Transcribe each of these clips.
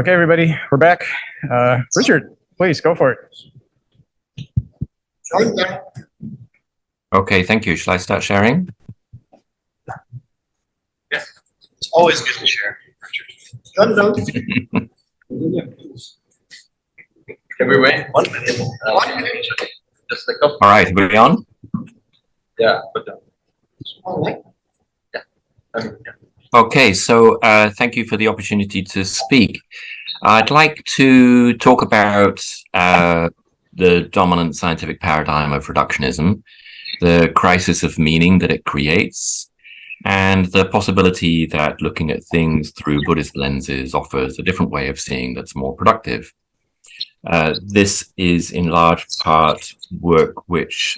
Okay, everybody, we're back. Richard, please go for it. Okay, thank you. Shall I start sharing? Yeah, it's always good to share, Richard. Can we wait 1 minute? 1 minute. Just a couple. All right, are we on? Yeah, put down. Yeah. Okay, so thank you for the opportunity to speak. I'd like to talk about the dominant scientific paradigm of reductionism, the crisis of meaning that it creates, and the possibility that looking at things through Buddhist lenses offers a different way of seeing that's more productive. This is in large part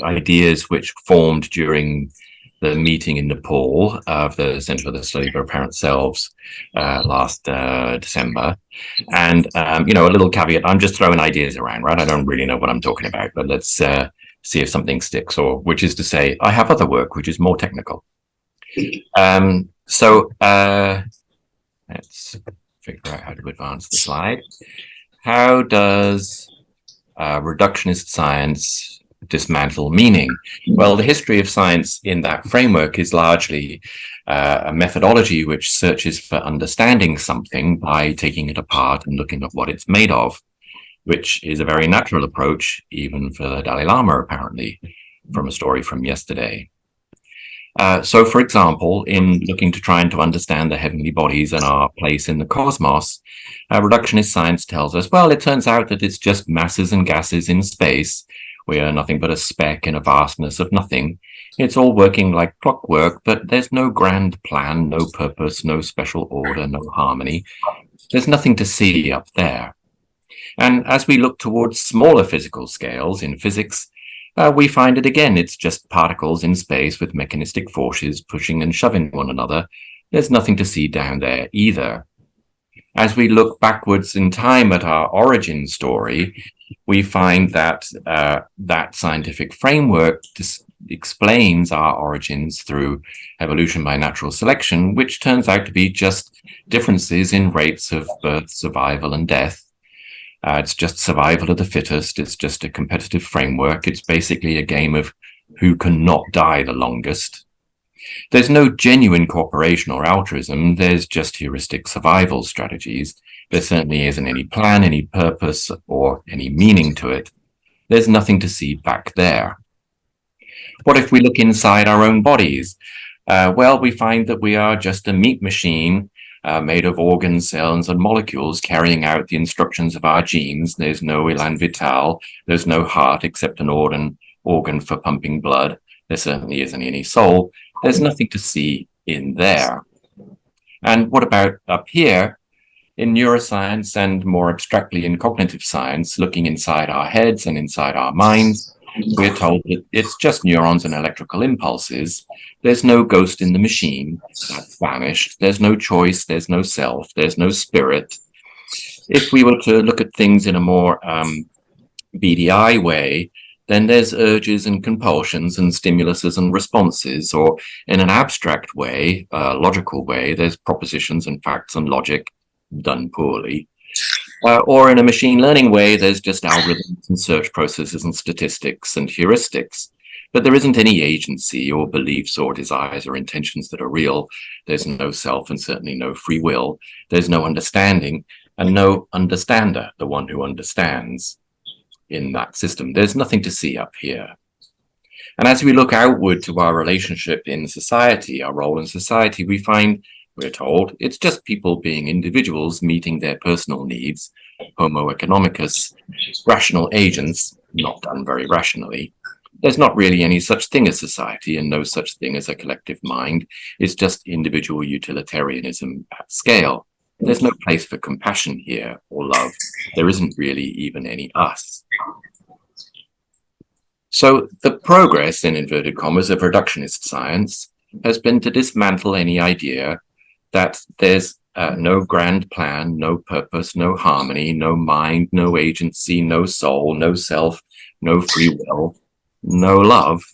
ideas which formed during the meeting in Nepal of the Center for the Study of Apparent Selves last December. And, a little caveat, I'm just throwing ideas around, right? I don't really know what I'm talking about, but let's see if something sticks, or which is to say, I have other work which is more technical. Let's figure out how to advance the slide. How does reductionist science dismantle meaning? Well, the history of science in that framework is largely a methodology which searches for understanding something by taking it apart and looking at what it's made of, which is a very natural approach, even for the Dalai Lama, apparently, from a story from yesterday. So, for example, in looking to try and to understand the heavenly bodies and our place in the cosmos, reductionist science tells us, well, it turns out that it's just masses and gases in space. We are nothing but a speck in a vastness of nothing. It's all working like clockwork, but there's no grand plan, no purpose, no special order, no harmony. There's nothing to see up there. And as we look towards smaller physical scales in physics, we find it again, it's just particles in space with mechanistic forces pushing and shoving one another. There's nothing to see down there either. As we look backwards in time at our origin story, we find that that scientific framework explains our origins through evolution by natural selection, which turns out to be just differences in rates of birth, survival, and death. It's just survival of the fittest. It's just a competitive framework. It's basically a game of who can not die the longest. There's no genuine cooperation or altruism. There's just heuristic survival strategies. There certainly isn't any plan, any purpose, or any meaning to it. There's nothing to see back there. What if we look inside our own bodies? Well, we find that we are just a meat machine made of organs, cells, and molecules carrying out the instructions of our genes. There's no elan vital. There's no heart except an organ for pumping blood. There certainly isn't any soul. There's nothing to see in there. And what about up here? In neuroscience and more abstractly in cognitive science, looking inside our heads and inside our minds, we're told that it's just neurons and electrical impulses. There's no ghost in the machine. That's vanished. There's no choice. There's no self. There's no spirit. If we were to look at things in a more BDI way, then there's urges and compulsions and stimuluses and responses, or in an abstract way, logical way, there's propositions and facts and logic done poorly. Or in a machine learning way, there's just algorithms and search processes and statistics and heuristics. But there isn't any agency or beliefs or desires or intentions that are real. There's no self and certainly no free will. There's no understanding and no understander, the one who understands in that system. There's nothing to see up here. And as we look outward to our relationship in society, our role in society, we find, we're told, it's just people being individuals meeting their personal needs, homo economicus, rational agents, not done very rationally. There's not really any such thing as society and no such thing as a collective mind. It's just individual utilitarianism at scale. There's no place for compassion here or love. There isn't really even any us. So the progress, in inverted commas, of reductionist science has been to dismantle any idea that there's no grand plan, no purpose, no harmony, no mind, no agency, no soul, no self, no free will, no love.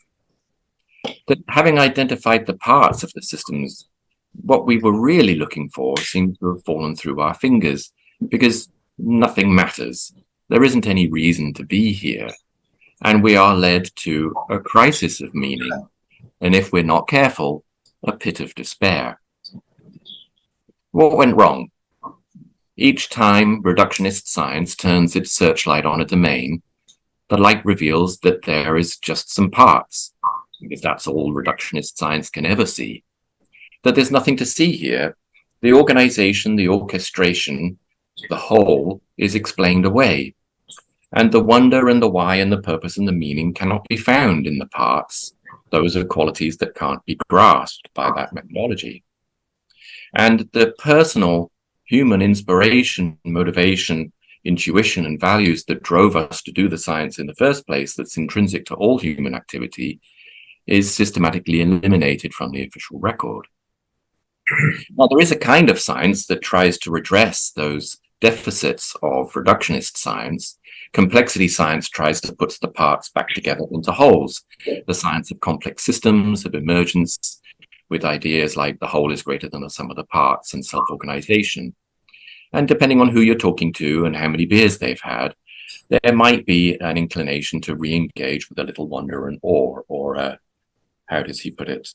That having identified the parts of the systems, what we were really looking for seems to have fallen through our fingers. because nothing matters. There isn't any reason to be here. And we are led to a crisis of meaning. And if we're not careful, a pit of despair. What went wrong? Each time reductionist science turns its searchlight on a domain, the light reveals that there is just some parts, because that's all reductionist science can ever see. That there's nothing to see here. The organization, the orchestration, the whole is explained away. And the wonder and the why and the purpose and the meaning cannot be found in the parts. Those are qualities that can't be grasped by that methodology. And the personal human inspiration, motivation, intuition, and values that drove us to do the science in the first place, that's intrinsic to all human activity, is systematically eliminated from the official record. Now, there is a kind of science that tries to redress those deficits of reductionist science. Complexity science tries to put the parts back together into wholes. The science of complex systems, of emergence, with ideas like the whole is greater than the sum of the parts and self-organization. And depending on who you're talking to and how many beers they've had, there might be an inclination to re-engage with a little wonder and awe, or how does he put it,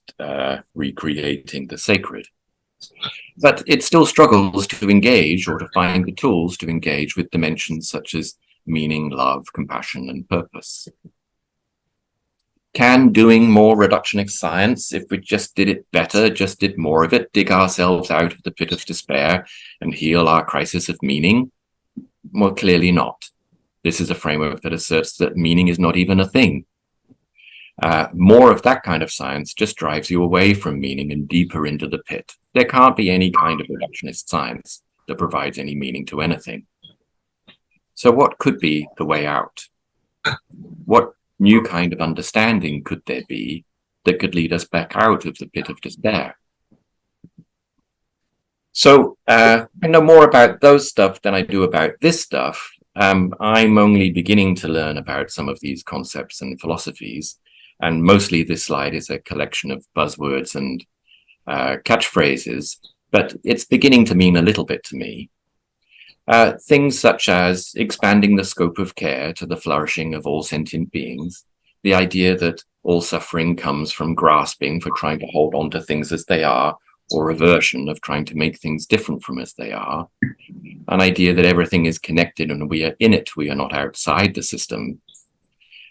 recreating the sacred. But it still struggles to engage or to find the tools to engage with dimensions such as meaning, love, compassion, and purpose. Can doing more reductionist science, if we just did it better, just did more of it, dig ourselves out of the pit of despair and heal our crisis of meaning? Well, clearly not. This is a framework that asserts that meaning is not even a thing. More of that kind of science just drives you away from meaning and deeper into the pit. There can't be any kind of reductionist science that provides any meaning to anything. So what could be the way out? What new kind of understanding could there be that could lead us back out of the pit of despair? So I know more about those stuff than I do about this stuff. I'm only beginning to learn about some of these concepts and philosophies. And mostly this slide is a collection of buzzwords and catchphrases, but it's beginning to mean a little bit to me. Things such as expanding the scope of care to the flourishing of all sentient beings, the idea that all suffering comes from grasping for trying to hold on to things as they are, or aversion of trying to make things different from as they are, an idea that everything is connected and we are in it, we are not outside the system.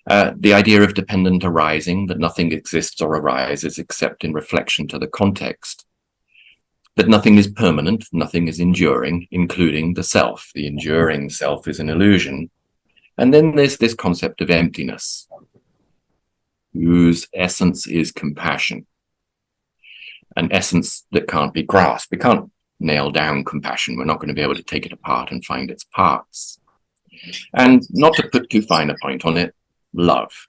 The idea of dependent arising, that nothing exists or arises except in reflection to the context. That nothing is permanent, nothing is enduring, including the self. The enduring self is an illusion. And then there's this concept of emptiness, whose essence is compassion. An essence that can't be grasped. We can't nail down compassion. We're not going to be able to take it apart and find its parts. And not to put too fine a point on it, love.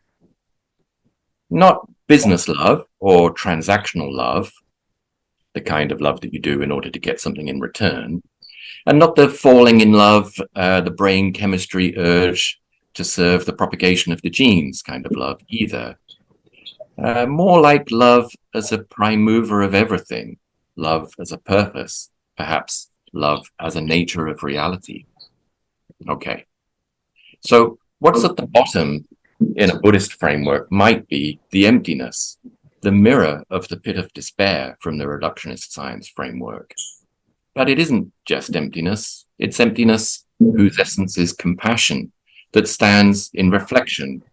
Not business love or transactional love, the kind of love that you do in order to get something in return, and not the falling in love, the brain chemistry urge to serve the propagation of the genes kind of love either. More like love as a prime mover of everything, love as a purpose, perhaps love as a nature of reality. Okay, so what's at the bottom in a Buddhist framework might be the emptiness, the mirror of the pit of despair from the reductionist science framework. But it isn't just emptiness, it's emptiness whose essence is compassion, that stands in reflection,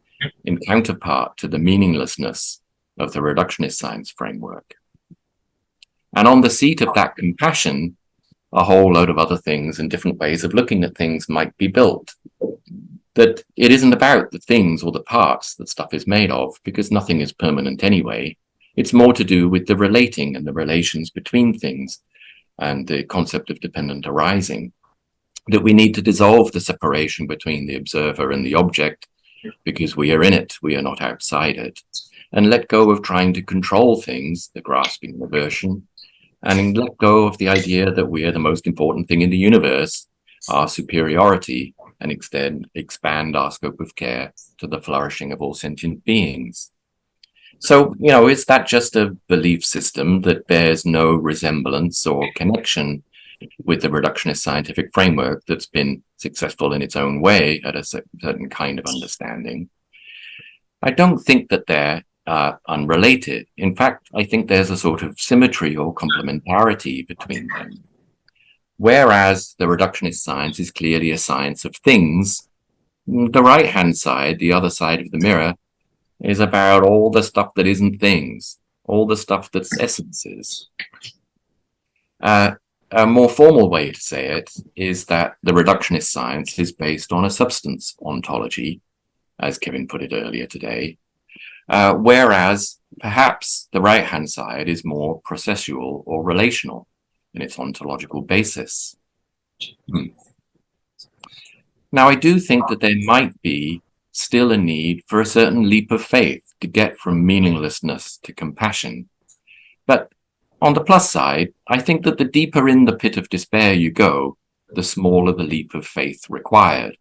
in counterpart to the meaninglessness of the reductionist science framework. And on the seat of that compassion, a whole load of other things and different ways of looking at things might be built. That it isn't about the things or the parts that stuff is made of, because nothing is permanent anyway. It's more to do with the relating and the relations between things and the concept of dependent arising. That we need to dissolve the separation between the observer and the object, because we are in it, we are not outside it. And let go of trying to control things, the grasping aversion, and let go of the idea that we are the most important thing in the universe, our superiority, and expand our scope of care to the flourishing of all sentient beings. So, is that just a belief system that bears no resemblance or connection with the reductionist scientific framework that's been successful in its own way at a certain kind of understanding. I don't think that they're unrelated. In fact, I think there's a sort of symmetry or complementarity between them. Whereas the reductionist science is clearly a science of things, the right-hand side, the other side of the mirror, is about all the stuff that isn't things, all the stuff that's essences. A more formal way to say it is that the reductionist science is based on a substance ontology, as Kevin put it earlier today, whereas perhaps the right-hand side is more processual or relational in its ontological basis. Now, I do think that there might be still a need for a certain leap of faith to get from meaninglessness to compassion. But on the plus side, I think that the deeper in the pit of despair you go, the smaller the leap of faith required.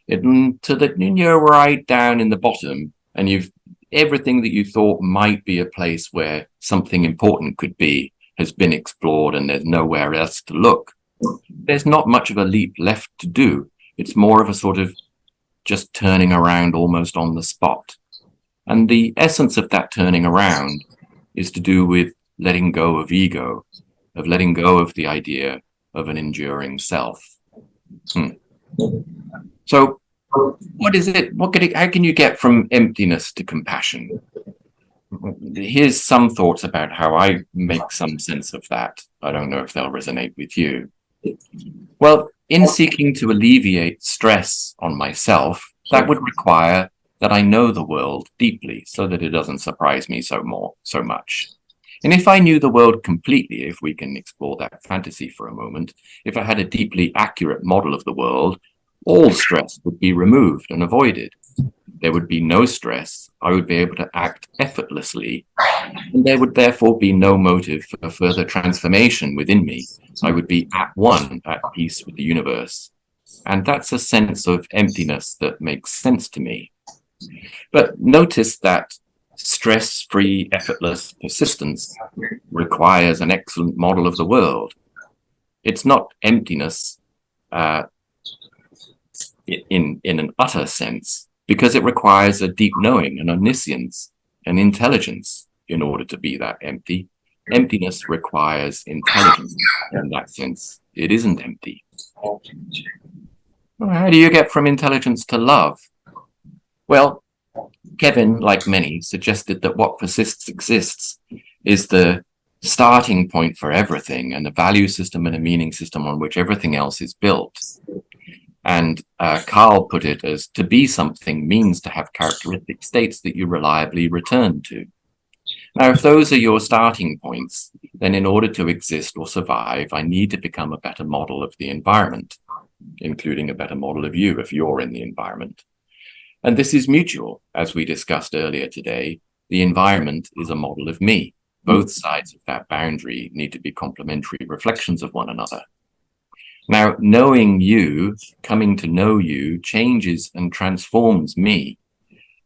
You're right down in the bottom, and everything that you thought might be a place where something important could be has been explored, and there's nowhere else to look. There's not much of a leap left to do. It's more of a sort of just turning around almost on the spot. And the essence of that turning around is to do with letting go of ego, of letting go of the idea of an enduring self. So what is it? How can you get from emptiness to compassion? Here's some thoughts about how I make some sense of that. I don't know if they'll resonate with you. Well, in seeking to alleviate stress on myself, that would require that I know the world deeply so that it doesn't surprise me so much. And if I knew the world completely, if we can explore that fantasy for a moment, if I had a deeply accurate model of the world, all stress would be removed and avoided. There would be no stress. I would be able to act effortlessly, and there would therefore be no motive for further transformation within me. I would be at one, at peace with the universe. And that's a sense of emptiness that makes sense to me. But notice that stress-free, effortless persistence requires an excellent model of the world. It's not emptiness in an utter sense, because it requires a deep knowing, an omniscience, an intelligence in order to be that empty. Emptiness requires intelligence. In that sense, it isn't empty. Well, how do you get from intelligence to love? Well, Kevin, like many, suggested that what persists exists is the starting point for everything, and a value system and a meaning system on which everything else is built. And Carl put it as, to be something means to have characteristic states that you reliably return to. Now, if those are your starting points, then in order to exist or survive, I need to become a better model of the environment, including a better model of you if you're in the environment. And this is mutual. As we discussed earlier today, the environment is a model of me. Both sides of that boundary need to be complementary reflections of one another. Now, knowing you, coming to know you, changes and transforms me.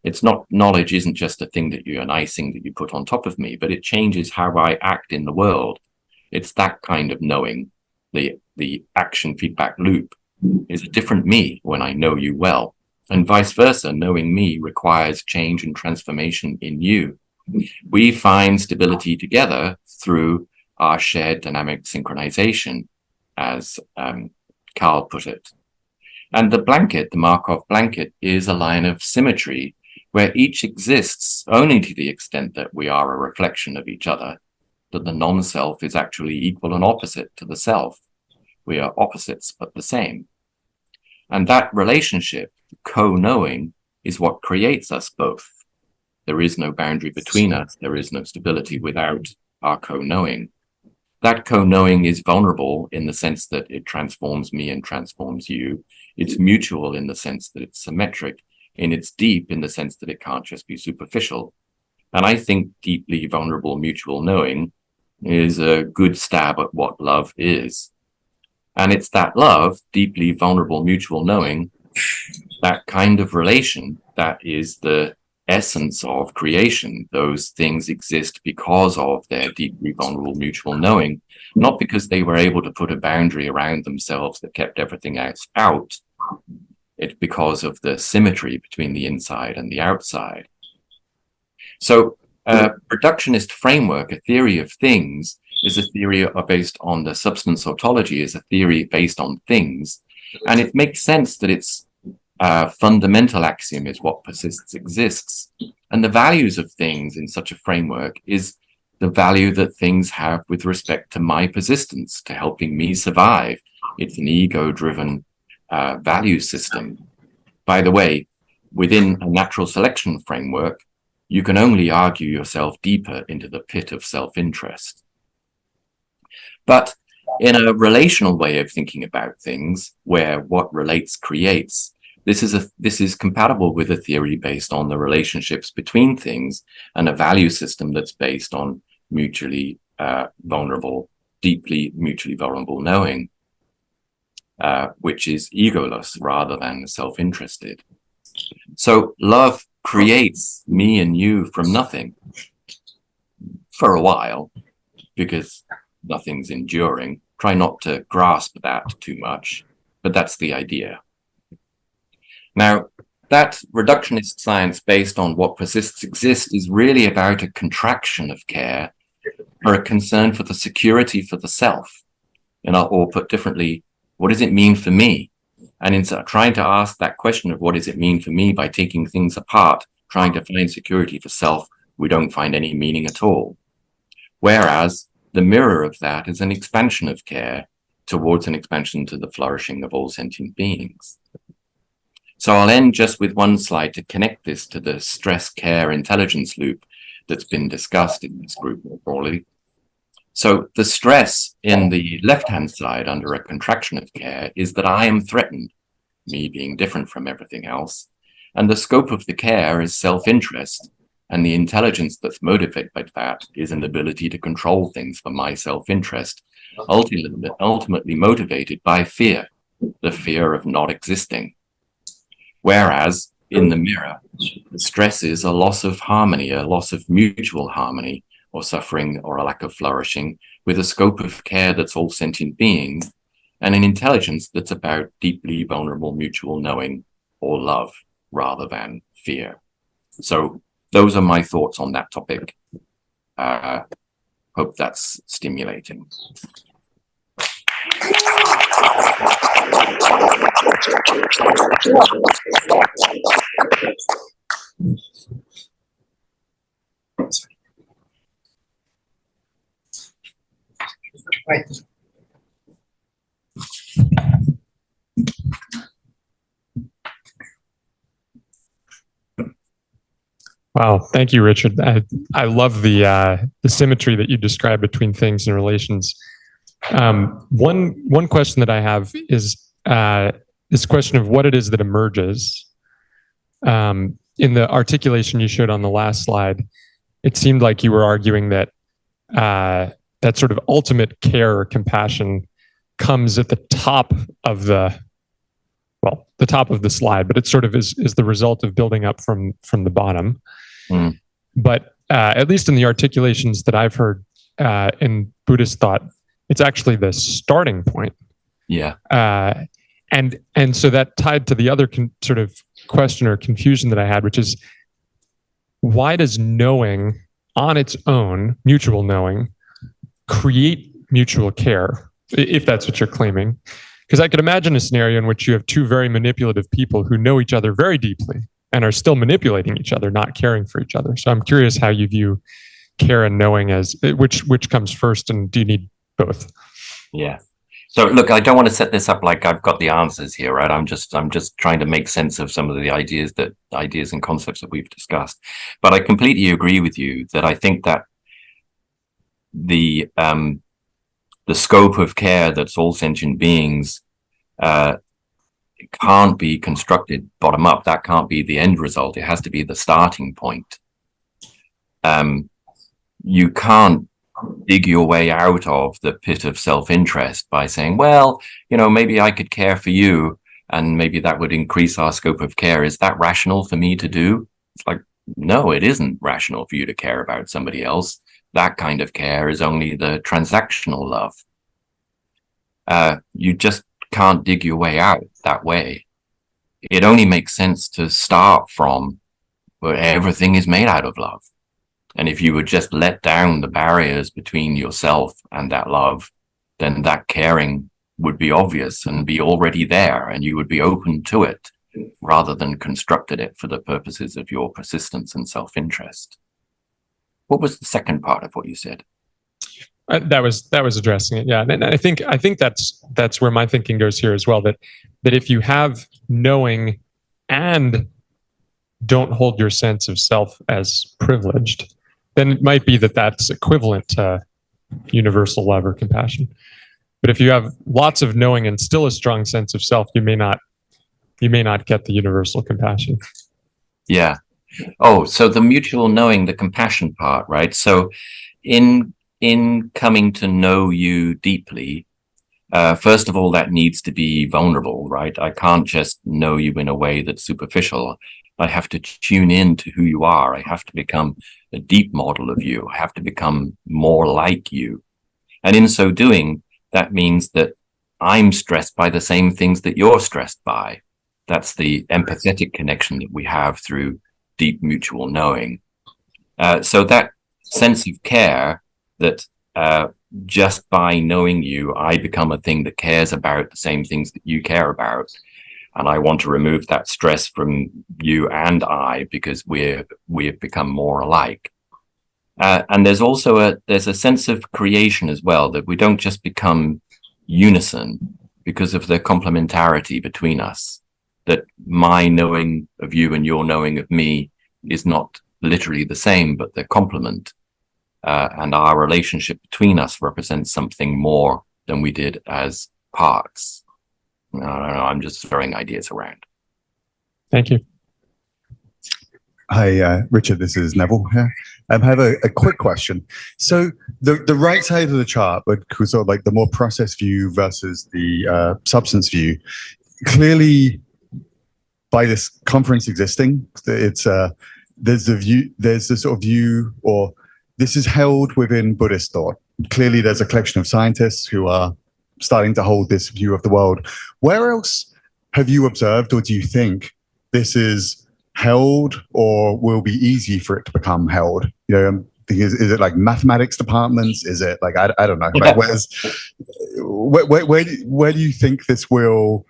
It's not, knowledge isn't just a thing that an icing that you put on top of me, but it changes how I act in the world. It's that kind of knowing. The action feedback loop is a different me when I know you well. And vice versa, knowing me requires change and transformation in you. We find stability together through our shared dynamic synchronization, as Carl put it. And the blanket, the Markov blanket, is a line of symmetry where each exists only to the extent that we are a reflection of each other, that the non-self is actually equal and opposite to the self. We are opposites, but the same. And that relationship, co-knowing, is what creates us both. There is no boundary between us. There is no stability without our co-knowing. That co-knowing is vulnerable in the sense that it transforms me and transforms you. It's mutual in the sense that it's symmetric, and it's deep in the sense that it can't just be superficial. And I think deeply vulnerable mutual knowing is a good stab at what love is. And it's that love, deeply vulnerable mutual knowing, that kind of relation, that is the essence of creation. Those things exist because of their deeply vulnerable mutual knowing, not because they were able to put a boundary around themselves that kept everything else out. It's because of the symmetry between the inside and the outside. So a reductionist framework, a theory of things, is a theory based on the substance ontology, is a theory based on things. And it makes sense that its fundamental axiom is what persists exists. And the values of things in such a framework is the value that things have with respect to my persistence, to helping me survive. It's an ego-driven value system. By the way, within a natural selection framework, you can only argue yourself deeper into the pit of self-interest. But in a relational way of thinking about things, where what relates creates, this is compatible with a theory based on the relationships between things and a value system that's based on mutually vulnerable, deeply mutually vulnerable knowing, which is egoless rather than self-interested. So love creates me and you from nothing for a while, because nothing's enduring. Try not to grasp that too much, but that's the idea. Now, that reductionist science based on what persists exists is really about a contraction of care, or a concern for the security for the self, or put differently, what does it mean for me? And in trying to ask that question of what does it mean for me by taking things apart, trying to find security for self, we don't find any meaning at all. Whereas the mirror of that is an expansion of care towards an expansion to the flourishing of all sentient beings. So I'll end just with one slide to connect this to the stress care intelligence loop that's been discussed in this group more broadly. So the stress in the left-hand side under a contraction of care is that I am threatened, me being different from everything else. And the scope of the care is self-interest. And the intelligence that's motivated by that is an ability to control things for my self-interest, ultimately motivated by fear, the fear of not existing. Whereas in the mirror, the stress is a loss of harmony, a loss of mutual harmony, or suffering, or a lack of flourishing, with a scope of care that's all sentient beings, and an intelligence that's about deeply vulnerable mutual knowing or love rather than fear. So those are my thoughts on that topic. Hope that's stimulating. Right. Wow, thank you, Richard. I love the symmetry that you describe between things and relations. One question that I have is this question of what it is that emerges. In the articulation you showed on the last slide, it seemed like you were arguing that that sort of ultimate care or compassion comes at the top of the top of the slide, but it sort of is the result of building up from the bottom. Mm. But at least in the articulations that I've heard in Buddhist thought, it's actually the starting point. Yeah. And so that tied to the other sort of question or confusion that I had, which is, why does knowing on its own, mutual knowing, create mutual care, if that's what you're claiming? Because I could imagine a scenario in which you have two very manipulative people who know each other very deeply and are still manipulating each other, not caring for each other. So I'm curious how you view care and knowing as which comes first, and do you need both? Yeah. So look, I don't want to set this up like I've got the answers here, right? I'm just trying to make sense of some of the ideas and concepts that we've discussed. But I completely agree with you that I think that the scope of care that's all sentient beings can't be constructed bottom up. That can't be the end result. It has to be the starting point. You can't dig your way out of the pit of self-interest by saying, well, maybe I could care for you and maybe that would increase our scope of care. Is that rational for me to do? It's like, no, it isn't rational for you to care about somebody else. That kind of care is only the transactional love. You just can't dig your way out that way. It only makes sense to start from where everything is made out of love. And if you would just let down the barriers between yourself and that love, then that caring would be obvious and be already there, and you would be open to it rather than constructed it for the purposes of your persistence and self-interest. What was the second part of what you said? That was addressing it. Yeah, and I think that's where my thinking goes here as well. That if you have knowing and don't hold your sense of self as privileged, then it might be that that's equivalent to universal love or compassion. But if you have lots of knowing and still a strong sense of self, you may not get the universal compassion. Yeah. Oh, so the mutual knowing, the compassion part, right? So in coming to know you deeply, first of all, that needs to be vulnerable, right? I can't just know you in a way that's superficial. I have to tune in to who you are. I have to become a deep model of you. I have to become more like you. And in so doing, that means that I'm stressed by the same things that you're stressed by. That's the empathetic connection that we have through deep mutual knowing. So that sense of care that just by knowing you, I become a thing that cares about the same things that you care about. And I want to remove that stress from you and I because we've become more alike. And there's also there's a sense of creation as well, that we don't just become unison because of the complementarity between us, that my knowing of you and your knowing of me is not literally the same, but they're complement. And our relationship between us represents something more than we did as parts. I don't know, I'm just throwing ideas around. Thank you. Hi, Richard, this is Neville here. I have a quick question. So the right side of the chart, but sort of like the more process view versus the substance view, clearly by this conference existing, it's there's the sort of view, or this is held within Buddhist thought. Clearly there's a collection of scientists who are starting to hold this view of the world. Where else have you observed, or do you think this is held, or will be easy for it to become held? You know, is it like mathematics departments? Is it like, I don't know, like where do you think this will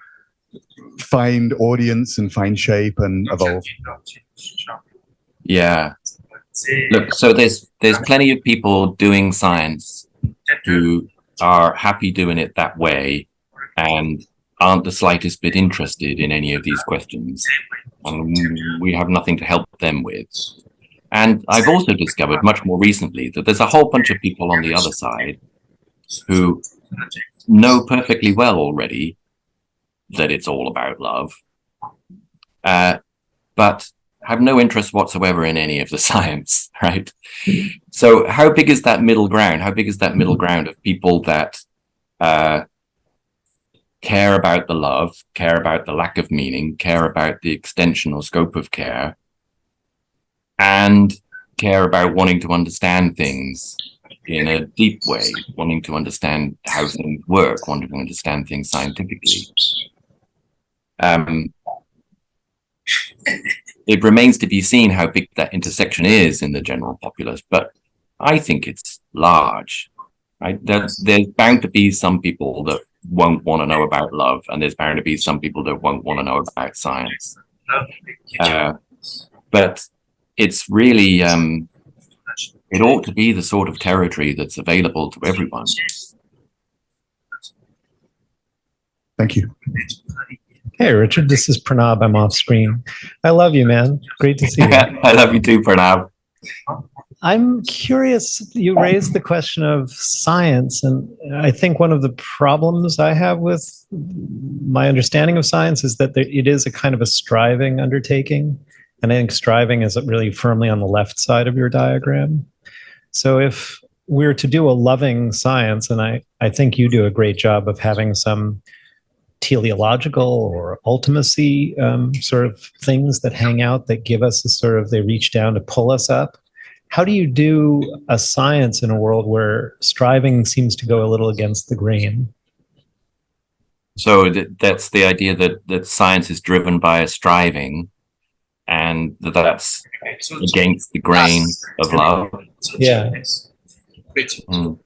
find audience and find shape and evolve? Yeah. Look, so there's plenty of people doing science who are happy doing it that way and aren't the slightest bit interested in any of these questions. And we have nothing to help them with. And I've also discovered much more recently that there's a whole bunch of people on the other side who know perfectly well already that it's all about love, but have no interest whatsoever in any of the science, right? So how big is that middle ground? How big is that middle ground of people that care about the love, care about the lack of meaning, care about the extension or scope of care, and care about wanting to understand things in a deep way, wanting to understand how things work, wanting to understand things scientifically? It remains to be seen how big that intersection is in the general populace, but I think it's large. Right? There's bound to be some people that won't want to know about love, and there's bound to be some people that won't want to know about science. But it's really, it ought to be the sort of territory that's available to everyone. Thank you. Hey, Richard, this is Pranab. I'm off screen. I love you, man. Great to see you. I love you too, Pranab. I'm curious, you raised the question of science, and I think one of the problems I have with my understanding of science is that it is a kind of a striving undertaking, and I think striving is really firmly on the left side of your diagram. So if we're to do a loving science, and I think you do a great job of having some teleological or ultimacy sort of things that hang out that give us a sort of, they reach down to pull us up. How do you do a science in a world where striving seems to go a little against the grain? So that's the idea that science is driven by a striving, and that's against the grain of love. Yeah. Mm.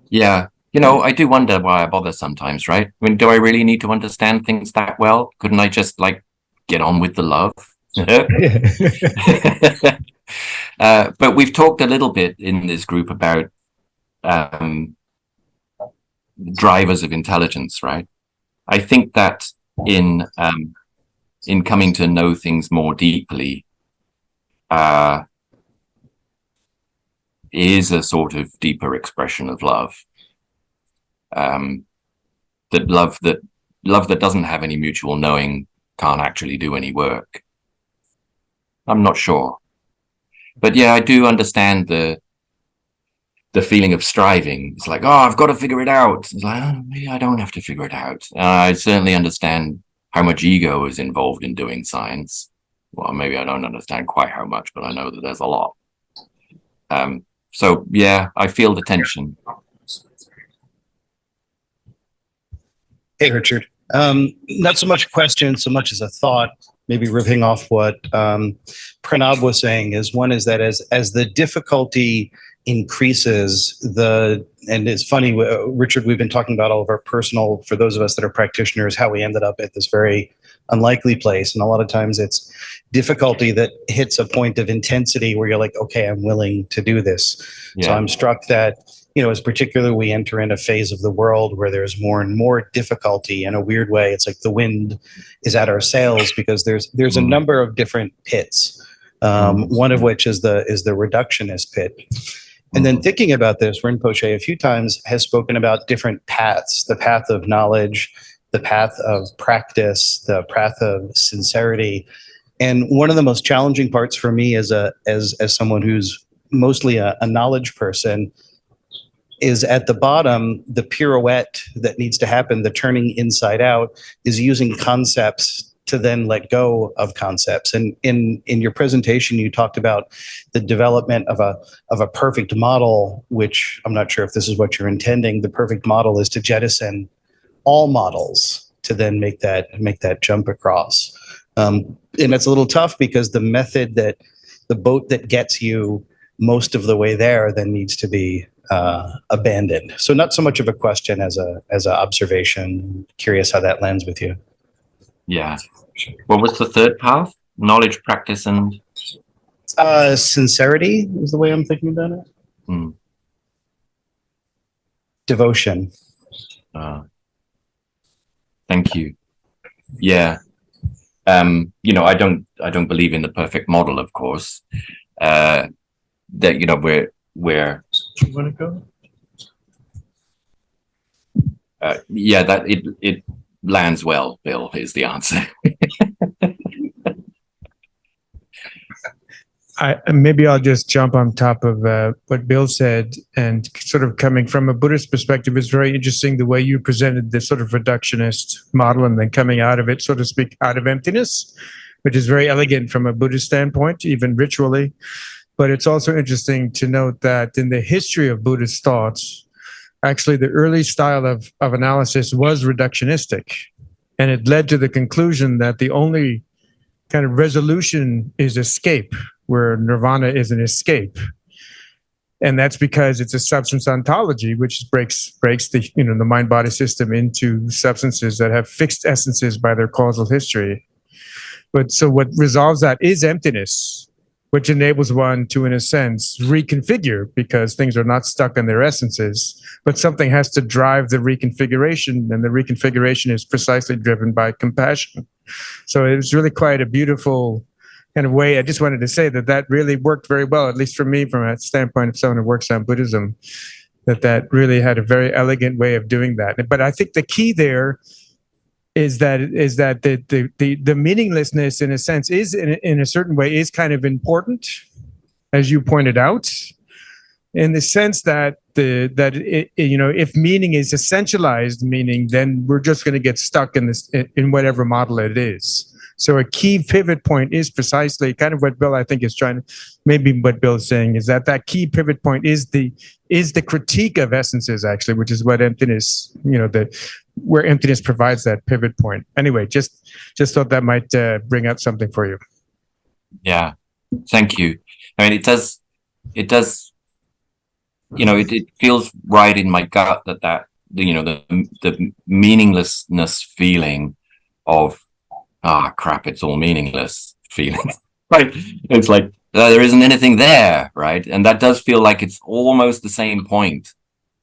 Yeah. You know, I do wonder why I bother sometimes, right? I mean, do I really need to understand things that well? Couldn't I just like get on with the love? But we've talked a little bit in this group about drivers of intelligence, right? I think that in coming to know things more deeply is a sort of deeper expression of love. That love that doesn't have any mutual knowing can't actually do any work. I'm not sure, but yeah, I do understand the feeling of striving. It's like, oh, I've got to figure it out. It's like, oh, maybe I don't have to figure it out. I certainly understand how much ego is involved in doing science. Well, maybe I don't understand quite how much, but I know that there's a lot. So yeah, I feel the tension. Hey, Richard. Not so much a question, so much as a thought, maybe riffing off what Pranab was saying, is one is that as the difficulty increases, and it's funny, Richard, we've been talking about all of our personal, for those of us that are practitioners, how we ended up at this very unlikely place. And a lot of times it's difficulty that hits a point of intensity where you're like, okay, I'm willing to do this. Yeah. So I'm struck that, as particularly we enter in a phase of the world where there's more and more difficulty in a weird way. It's like the wind is at our sails because there's a number of different pits. One of which is the reductionist pit. And then thinking about this, Rinpoche a few times has spoken about different paths: the path of knowledge, the path of practice, the path of sincerity. And one of the most challenging parts for me as someone who's mostly a knowledge person is at the bottom, the pirouette that needs to happen, the turning inside out, is using concepts to then let go of concepts. And in your presentation, you talked about the development of a perfect model, which I'm not sure if this is what you're intending. The perfect model is to jettison all models to then make that jump across. And it's a little tough because the method that the boat that gets you most of the way there then needs to be abandoned. So not so much of a question as a observation. Curious how that lands with you. Yeah. What was the third path? Knowledge, practice, and sincerity is the way I'm thinking about it. Devotion. Thank you. Yeah. I don't believe in the perfect model, of course. That we're Do you want to go? that it lands well, Bill, is the answer. Maybe I'll just jump on top of what Bill said, and sort of coming from a Buddhist perspective, it's very interesting the way you presented this sort of reductionist model and then coming out of it, so to speak, out of emptiness, which is very elegant from a Buddhist standpoint, even ritually. But it's also interesting to note that in the history of Buddhist thoughts, actually the early style of analysis was reductionistic. And it led to the conclusion that the only kind of resolution is escape, where nirvana is an escape. And that's because it's a substance ontology, which breaks the the mind-body system into substances that have fixed essences by their causal history. But so what resolves that is emptiness, which enables one to, in a sense, reconfigure, because things are not stuck in their essences, but something has to drive the reconfiguration, and the reconfiguration is precisely driven by compassion. So it was really quite a beautiful kind of way. I just wanted to say that really worked very well, at least for me, from a standpoint of someone who works on Buddhism, that really had a very elegant way of doing that. But I think the key there is that the meaninglessness, in a sense, is in a certain way is kind of important, as you pointed out, in the sense that if meaning is essentialized meaning, then we're just going to get stuck in this in whatever model it is. So a key pivot point is precisely kind of what Bill, I think, is trying to, maybe what Bill's saying is that key pivot point is the critique of essences, actually, which is what emptiness, where emptiness provides that pivot point. Anyway, just thought that might bring up something for you. Yeah, thank you. I mean, it does, it feels right in my gut that the meaninglessness feeling of, crap, it's all meaningless feeling. Right? It's like, there isn't anything there, right? And that does feel like it's almost the same point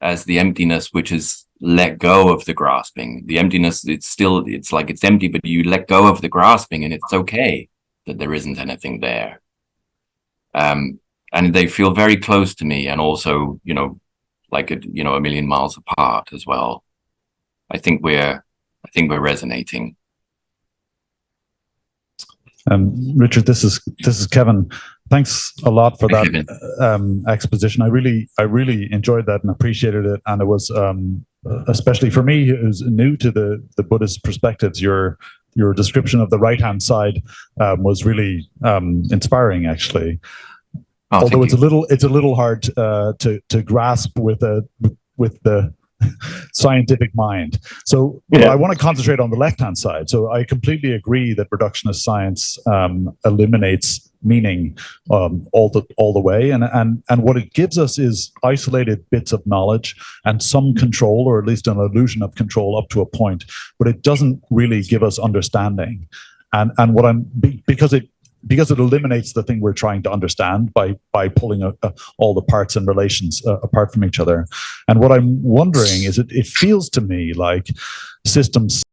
as the emptiness, which is let go of the grasping. The emptiness, it's like it's empty, but you let go of the grasping, and it's okay that there isn't anything there. And they feel very close to me, and also, like a million miles apart as well. I think we're resonating. Richard, this is Kevin. Thanks a lot for that exposition. I really enjoyed that and appreciated it. And it was, especially for me, who's new to the Buddhist perspectives, your description of the right-hand side was really inspiring, actually. Although it's a little hard to grasp with the scientific mind. So I want to concentrate on the left-hand side. So I completely agree that reductionist science eliminates meaning all the way, and what it gives us is isolated bits of knowledge and some control, or at least an illusion of control up to a point, but it doesn't really give us understanding. And what because it eliminates the thing we're trying to understand by pulling all the parts and relations apart from each other. And what I'm wondering is, it feels to me like systems